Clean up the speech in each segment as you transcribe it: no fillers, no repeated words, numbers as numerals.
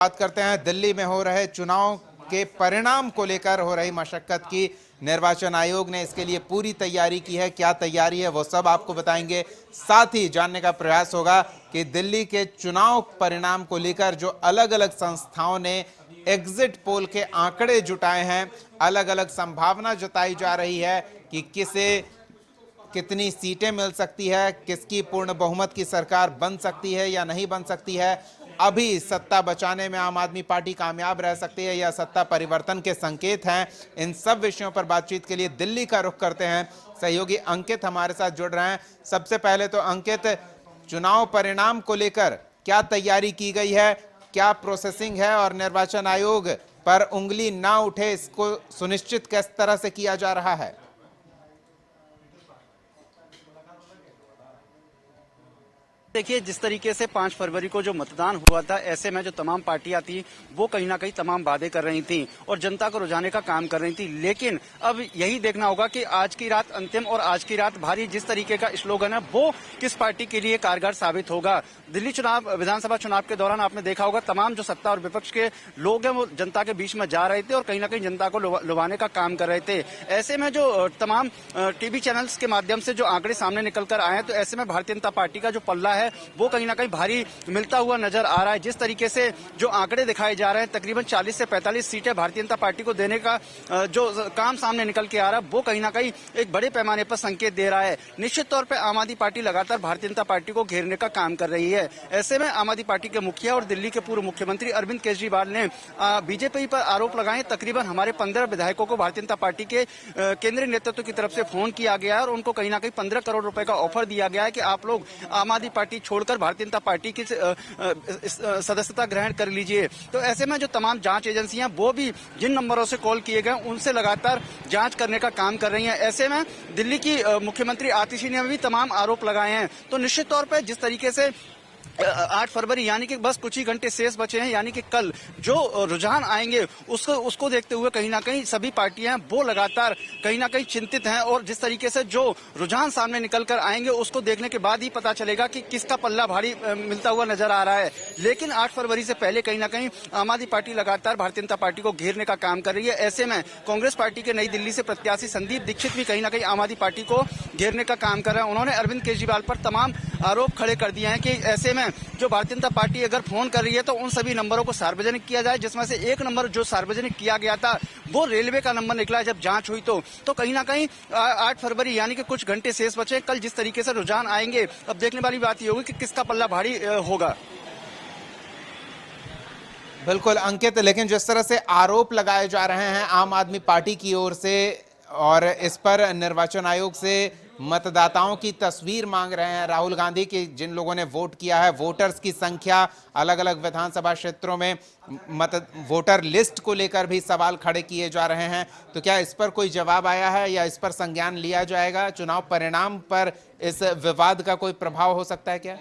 बात करते हैं दिल्ली में हो रहे चुनाव के परिणाम को लेकर हो रही मशक्कत की। निर्वाचन आयोग ने इसके लिए पूरी तैयारी की है। क्या तैयारी है वो सब आपको बताएंगे। साथ ही जानने का प्रयास होगा कि दिल्ली के चुनाव परिणाम को लेकर जो अलग अलग संस्थाओं ने एग्जिट पोल के आंकड़े जुटाए हैं, अलग अलग संभावना जताई जा रही है कि किसे कितनी सीटें मिल सकती है, किसकी पूर्ण बहुमत की सरकार बन सकती है या नहीं बन सकती है, अभी सत्ता बचाने में आम आदमी पार्टी कामयाब रह सकती है या सत्ता परिवर्तन के संकेत हैं। इन सब विषयों पर बातचीत के लिए दिल्ली का रुख करते हैं। सहयोगी अंकित हमारे साथ जुड़ रहे हैं। सबसे पहले तो अंकित, चुनाव परिणाम को लेकर क्या तैयारी की गई है, क्या प्रोसेसिंग है और निर्वाचन आयोग पर उंगली ना उठे इसको सुनिश्चित किस तरह से किया जा रहा है? देखिए, जिस तरीके से 5 फरवरी को जो मतदान हुआ था, ऐसे में जो तमाम पार्टियां थी वो कहीं ना कहीं तमाम वादे कर रही थी और जनता को रुझाने का काम कर रही थी। लेकिन अब यही देखना होगा कि आज की रात अंतिम और आज की रात भारी जिस तरीके का स्लोगन है वो किस पार्टी के लिए कारगर साबित होगा। दिल्ली चुनाव, विधानसभा चुनाव के दौरान आपने देखा होगा तमाम जो सत्ता और विपक्ष के लोग हैं वो जनता के बीच में जा रहे थे और कहीं ना कहीं जनता को लुभाने का काम कर रहे थे। ऐसे में जो तमाम टीवी चैनल्स के माध्यम से जो आंकड़े सामने निकल कर आए हैं, तो ऐसे में भारतीय जनता पार्टी का जो पल्ला है वो कहीं ना कहीं भारी मिलता हुआ नजर आ रहा है। जिस तरीके से जो आंकड़े दिखाए जा रहे हैं, तकरीबन 40 से 45 सीटें भारतीय जनता पार्टी को देने का जो काम सामने निकल के आ रहा है वो कहीं ना कहीं एक बड़े पैमाने पर संकेत दे रहा है। निश्चित तौर पर आम आदमी पार्टी लगातार भारतीय जनता पार्टी को घेरने का काम कर रही है। ऐसे में आम आदमी पार्टी के मुखिया और दिल्ली के पूर्व मुख्यमंत्री अरविंद केजरीवाल ने बीजेपी पर आरोप लगाए। तकरीबन हमारे 15 विधायकों को भारतीय जनता पार्टी के केंद्रीय नेतृत्व की तरफ से फोन किया गया है और उनको कहीं ना कहीं 15 करोड़ रुपए का ऑफर दिया गया है कि आप लोग आम आदमी पार्टी छोड़कर भारतीय जनता पार्टी की सदस्यता ग्रहण कर लीजिए। तो ऐसे में जो तमाम जांच एजेंसियां वो भी जिन नंबरों से कॉल किए गए उनसे लगातार जांच करने का काम कर रही हैं। ऐसे में दिल्ली की मुख्यमंत्री आतिशी ने भी तमाम आरोप लगाए हैं। तो निश्चित तौर पर जिस तरीके से 8 फरवरी यानी कि बस कुछ ही घंटे शेष बचे हैं, यानी कि कल जो रुझान आएंगे उसको देखते हुए कहीं ना कहीं सभी पार्टियां वो लगातार कहीं ना कहीं चिंतित हैं और जिस तरीके से जो रुझान सामने निकल कर आएंगे उसको देखने के बाद ही पता चलेगा कि किसका पल्ला भारी मिलता हुआ नजर आ रहा है। लेकिन 8 फरवरी से पहले कहीं ना कहीं आम आदमी पार्टी लगातार भारतीय जनता पार्टी को घेरने का काम कर रही है। ऐसे में कांग्रेस पार्टी के नई दिल्ली से प्रत्याशी संदीप दीक्षित भी कहीं ना कहीं आम आदमी पार्टी को घेरने का काम कर रहे हैं। उन्होंने अरविंद केजरीवाल पर तमाम आरोप खड़े कर दिए हैं कि ऐसे में जो भारतीय जनता पार्टी अगर फोन कर रही है तो उन सभी नंबरों को सार्वजनिक किया जाए, जिसमें से एक नंबर जो सार्वजनिक किया गया था वो रेलवे का नंबर निकला। जब जांच हुई तो कहीं ना कहीं 8 फरवरी यानी कि कुछ घंटे शेष बचे। कल जिस तरीके से रुझान आएंगे, अब देखने वाली बात ये होगी कि किसका पल्ला भारी होगा। बिल्कुल अंकित, लेकिन जिस तरह से आरोप लगाए जा रहे हैं आम आदमी पार्टी की ओर से और इस पर निर्वाचन आयोग से मतदाताओं की तस्वीर मांग रहे हैं राहुल गांधी की, जिन लोगों ने वोट किया है, वोटर्स की संख्या, अलग अलग विधानसभा क्षेत्रों में वोटर लिस्ट को लेकर भी सवाल खड़े किए जा रहे हैं। तो क्या इस पर कोई जवाब आया है या इस पर संज्ञान लिया जाएगा? चुनाव परिणाम पर इस विवाद का कोई प्रभाव हो सकता है क्या?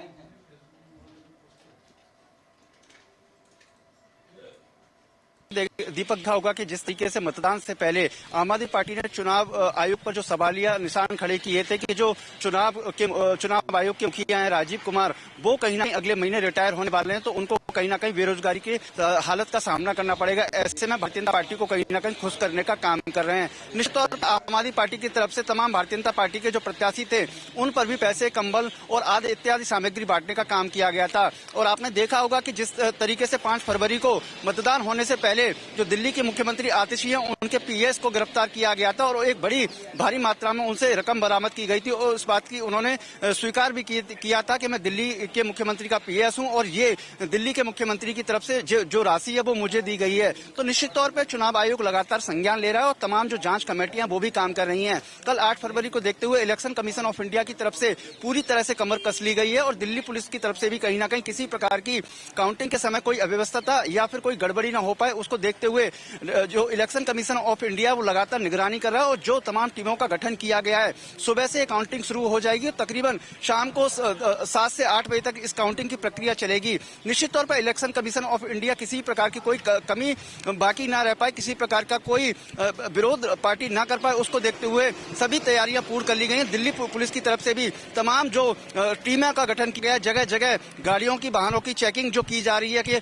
दीपक था होगा कि जिस तरीके से मतदान से पहले आम आदमी पार्टी ने चुनाव आयोग पर जो सवालिया निशान खड़े किए थे कि जो चुनाव आयोग के मुखिया हैं राजीव कुमार, वो कहीं ना कहीं अगले महीने रिटायर होने वाले हैं, तो उनको कहीं ना कहीं बेरोजगारी की हालत का सामना करना पड़ेगा। ऐसे में भारतीय जनता पार्टी को कहीं ना कहीं खुश करने का काम कर रहे हैं। निश्चित तौर पर आम आदमी पार्टी की तरफ से तमाम भारतीय जनता पार्टी के जो प्रत्याशी थे उन पर भी पैसे, कंबल और आदि इत्यादि सामग्री बांटने का काम किया गया था। और आपने देखा होगा कि जिस तरीके से 5 फरवरी को मतदान होने से पहले जो दिल्ली के मुख्यमंत्री आतिशी हैं उनके पीएस को गिरफ्तार किया गया था और एक बड़ी भारी मात्रा में उनसे रकम बरामद की गई थी और इस बात की उन्होंने स्वीकार भी किया था कि मैं दिल्ली के मुख्यमंत्री का पीएस हूं और ये दिल्ली के मुख्यमंत्री की तरफ से जो राशि है वो मुझे दी गई है। तो निश्चित तौर पर चुनाव आयोग लगातार संज्ञान ले रहा है और तमाम जो जांच कमेटियां वो भी काम कर रही हैं। कल 8 फरवरी को देखते हुए इलेक्शन कमीशन ऑफ इंडिया की तरफ से पूरी तरह से कमर कस ली गई है और दिल्ली पुलिस की तरफ से भी कहीं ना कहीं किसी प्रकार की काउंटिंग के समय कोई अव्यवस्था या फिर कोई गड़बड़ी न हो पाए उसको देखते हुए जो इलेक्शन कमीशन ऑफ इंडिया वो लगातार निगरानी कर रहा है और जो तमाम टीमों का गठन किया गया है, सुबह से काउंटिंग शुरू हो जाएगी। तकरीबन शाम को 7 से 8 बजे तक इस काउंटिंग की प्रक्रिया चलेगी। निश्चित तौर पर इलेक्शन कमीशन ऑफ इंडिया किसी प्रकार की कोई कमी बाकी ना रह पाए, किसी प्रकार का कोई विरोध पार्टी ना कर पाए, उसको देखते हुए सभी तैयारियां पूर्ण कर ली गई हैं। दिल्ली पुलिस की तरफ से भी तमाम जो टीमों का गठन किया है, जगह जगह गाड़ियों की, वाहनों की चेकिंग जो की जा रही है कि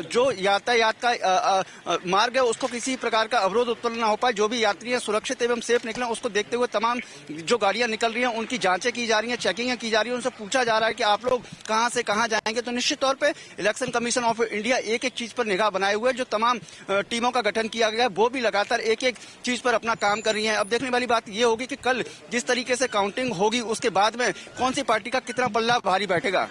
जो यातायात का मार्ग है उसको किसी प्रकार का अवरोध उत्पन्न ना हो पाए, जो भी यात्री है सुरक्षित एवं सेफ निकले, उसको देखते हुए तमाम जो गाड़ियां निकल रही हैं उनकी जांचें की जा रही हैं, चेकिंग की जा रही है, उनसे पूछा जा रहा है कि आप लोग कहां से कहां जाएंगे। तो निश्चित तौर पे इलेक्शन कमीशन ऑफ इंडिया एक एक चीज पर निगाह बनाए हुए, जो तमाम टीमों का गठन किया गया है वो भी लगातार एक एक चीज पर अपना काम कर रही है। अब देखने वाली बात यह होगी कि कल जिस तरीके से काउंटिंग होगी उसके बाद में कौन सी पार्टी का कितना पल्ला भारी बैठेगा।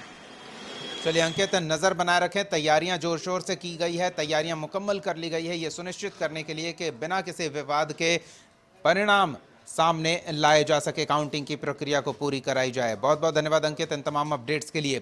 चलिए अंकित, नजर बनाए रखें, तैयारियां जोर शोर से की गई है, तैयारियां मुकम्मल कर ली गई है ये सुनिश्चित करने के लिए कि बिना किसी विवाद के परिणाम सामने लाए जा सके, काउंटिंग की प्रक्रिया को पूरी कराई जाए। बहुत बहुत धन्यवाद अंकित इन तमाम अपडेट्स के लिए।